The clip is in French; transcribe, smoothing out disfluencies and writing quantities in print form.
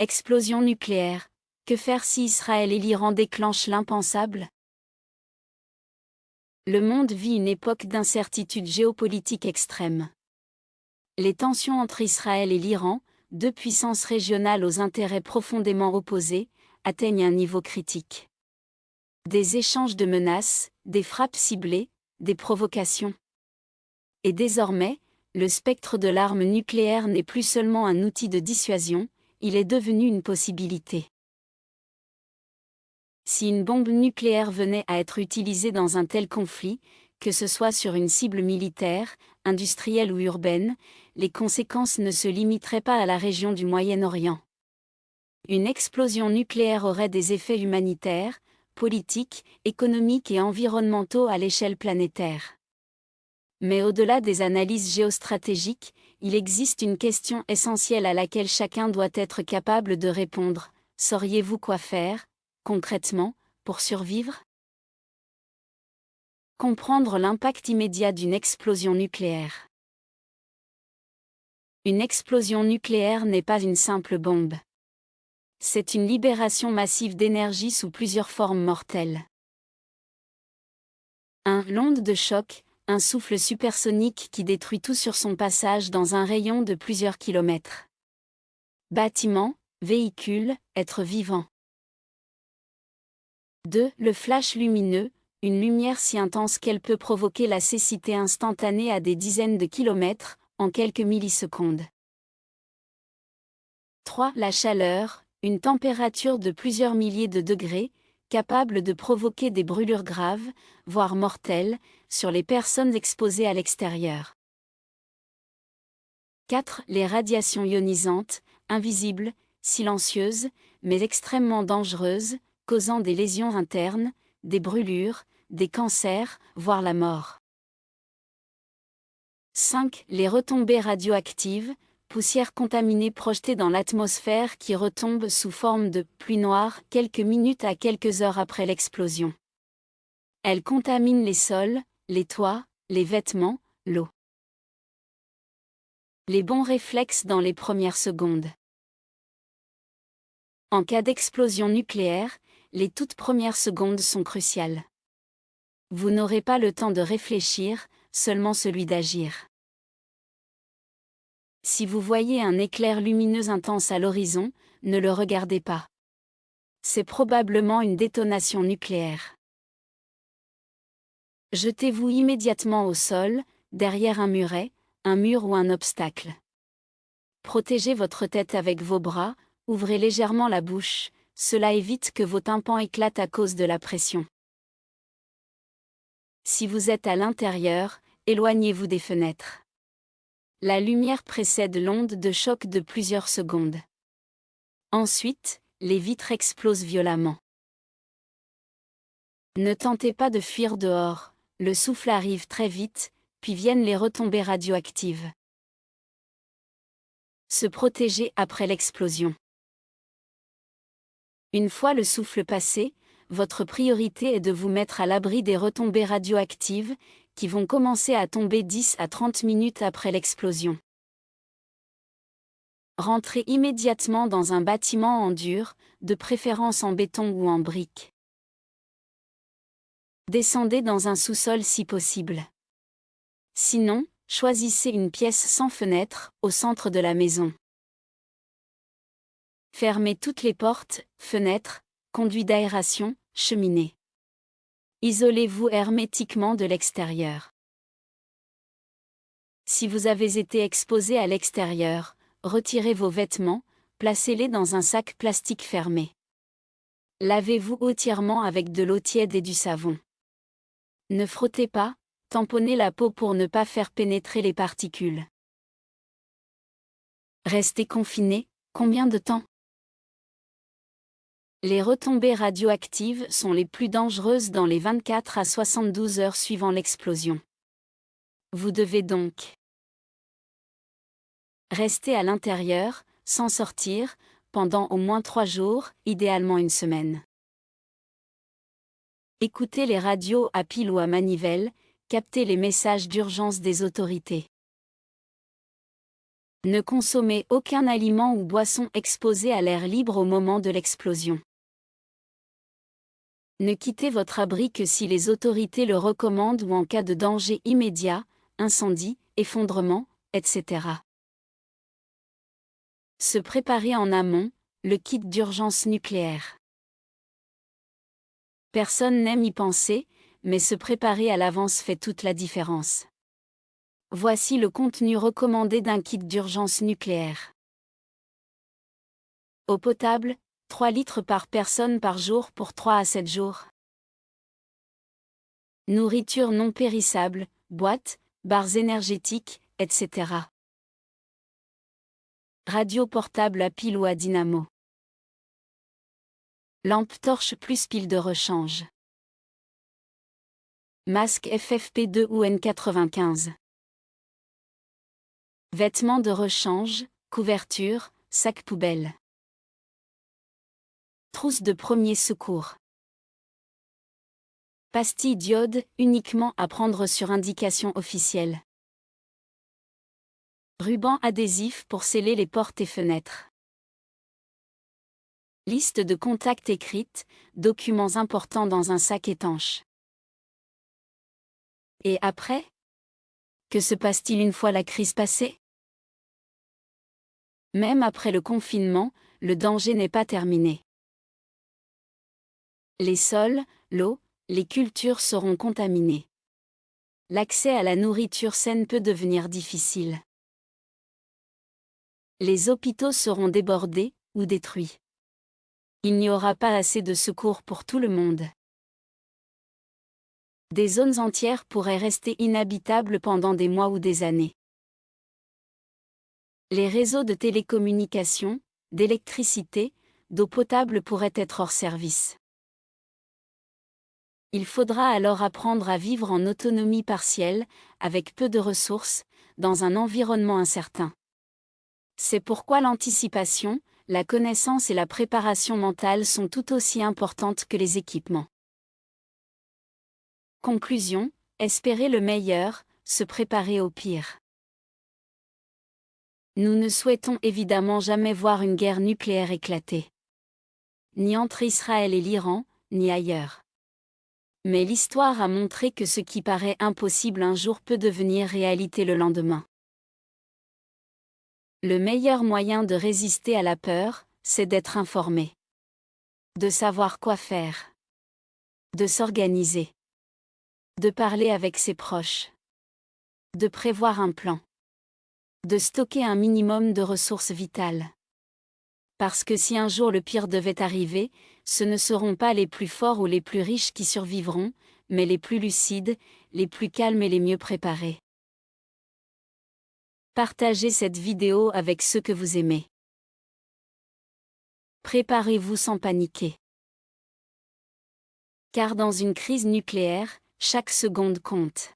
Explosion nucléaire. Que faire si Israël et l'Iran déclenchent l'impensable? Le monde vit une époque d'incertitude géopolitique extrême. Les tensions entre Israël et l'Iran, deux puissances régionales aux intérêts profondément opposés, atteignent un niveau critique. Des échanges de menaces, des frappes ciblées, des provocations. Et désormais, le spectre de l'arme nucléaire n'est plus seulement un outil de dissuasion, il est devenu une possibilité. Si une bombe nucléaire venait à être utilisée dans un tel conflit, que ce soit sur une cible militaire, industrielle ou urbaine, les conséquences ne se limiteraient pas à la région du Moyen-Orient. Une explosion nucléaire aurait des effets humanitaires, politiques, économiques et environnementaux à l'échelle planétaire. Mais au-delà des analyses géostratégiques, il existe une question essentielle à laquelle chacun doit être capable de répondre. Sauriez-vous quoi faire, concrètement, pour survivre? Comprendre l'impact immédiat d'une explosion nucléaire. Une explosion nucléaire n'est pas une simple bombe. C'est une libération massive d'énergie sous plusieurs formes mortelles. 1. L'onde de choc, un souffle supersonique qui détruit tout sur son passage dans un rayon de plusieurs kilomètres. Bâtiments, véhicules, êtres vivants. 2. Le flash lumineux, une lumière si intense qu'elle peut provoquer la cécité instantanée à des dizaines de kilomètres, en quelques millisecondes. 3. La chaleur, une température de plusieurs milliers de degrés, capable de provoquer des brûlures graves, voire mortelles, sur les personnes exposées à l'extérieur. 4. Les radiations ionisantes, invisibles, silencieuses, mais extrêmement dangereuses, causant des lésions internes, des brûlures, des cancers, voire la mort. 5. Les retombées radioactives, poussière contaminée projetée dans l'atmosphère qui retombe sous forme de pluie noire quelques minutes à quelques heures après l'explosion. Elle contamine les sols, les toits, les vêtements, l'eau. Les bons réflexes dans les premières secondes. En cas d'explosion nucléaire, les toutes premières secondes sont cruciales. Vous n'aurez pas le temps de réfléchir, seulement celui d'agir. Si vous voyez un éclair lumineux intense à l'horizon, ne le regardez pas. C'est probablement une détonation nucléaire. Jetez-vous immédiatement au sol, derrière un muret, un mur ou un obstacle. Protégez votre tête avec vos bras, ouvrez légèrement la bouche, cela évite que vos tympans éclatent à cause de la pression. Si vous êtes à l'intérieur, éloignez-vous des fenêtres. La lumière précède l'onde de choc de plusieurs secondes. Ensuite, les vitres explosent violemment. Ne tentez pas de fuir dehors, le souffle arrive très vite, puis viennent les retombées radioactives. Se protéger après l'explosion. Une fois le souffle passé, votre priorité est de vous mettre à l'abri des retombées radioactives, qui vont commencer à tomber 10 à 30 minutes après l'explosion. Rentrez immédiatement dans un bâtiment en dur, de préférence en béton ou en briques. Descendez dans un sous-sol si possible. Sinon, choisissez une pièce sans fenêtre, au centre de la maison. Fermez toutes les portes, fenêtres, conduits d'aération, cheminées. Isolez-vous hermétiquement de l'extérieur. Si vous avez été exposé à l'extérieur, retirez vos vêtements, placez-les dans un sac plastique fermé. Lavez-vous entièrement avec de l'eau tiède et du savon. Ne frottez pas, tamponnez la peau pour ne pas faire pénétrer les particules. Restez confiné, combien de temps? Les retombées radioactives sont les plus dangereuses dans les 24 à 72 heures suivant l'explosion. Vous devez donc rester à l'intérieur, sans sortir, pendant au moins 3 jours, idéalement une semaine. Écoutez les radios à pile ou à manivelle, captez les messages d'urgence des autorités. Ne consommez aucun aliment ou boisson exposé à l'air libre au moment de l'explosion. Ne quittez votre abri que si les autorités le recommandent ou en cas de danger immédiat, incendie, effondrement, etc. Se préparer en amont, le kit d'urgence nucléaire. Personne n'aime y penser, mais se préparer à l'avance fait toute la différence. Voici le contenu recommandé d'un kit d'urgence nucléaire. Eau potable, 3 litres par personne par jour pour 3 à 7 jours. Nourriture non périssable, boîtes, barres énergétiques, etc. Radio portable à pile ou à dynamo. Lampe torche plus pile de rechange. Masque FFP2 ou N95. Vêtements de rechange, couverture, sac poubelle. Trousse de premier secours. Pastille d'iode, uniquement à prendre sur indication officielle. Ruban adhésif pour sceller les portes et fenêtres. Liste de contacts écrite, documents importants dans un sac étanche. Et après? Que se passe-t-il une fois la crise passée? Même après le confinement, le danger n'est pas terminé. Les sols, l'eau, les cultures seront contaminés. L'accès à la nourriture saine peut devenir difficile. Les hôpitaux seront débordés ou détruits. Il n'y aura pas assez de secours pour tout le monde. Des zones entières pourraient rester inhabitables pendant des mois ou des années. Les réseaux de télécommunications, d'électricité, d'eau potable pourraient être hors service. Il faudra alors apprendre à vivre en autonomie partielle, avec peu de ressources, dans un environnement incertain. C'est pourquoi l'anticipation, la connaissance et la préparation mentale sont tout aussi importantes que les équipements. Conclusion, espérer le meilleur, se préparer au pire. Nous ne souhaitons évidemment jamais voir une guerre nucléaire éclater. Ni entre Israël et l'Iran, ni ailleurs. Mais l'histoire a montré que ce qui paraît impossible un jour peut devenir réalité le lendemain. Le meilleur moyen de résister à la peur, c'est d'être informé. De savoir quoi faire. De s'organiser. De parler avec ses proches. De prévoir un plan. De stocker un minimum de ressources vitales. Parce que si un jour le pire devait arriver, ce ne seront pas les plus forts ou les plus riches qui survivront, mais les plus lucides, les plus calmes et les mieux préparés. Partagez cette vidéo avec ceux que vous aimez. Préparez-vous sans paniquer. Car dans une crise nucléaire, chaque seconde compte.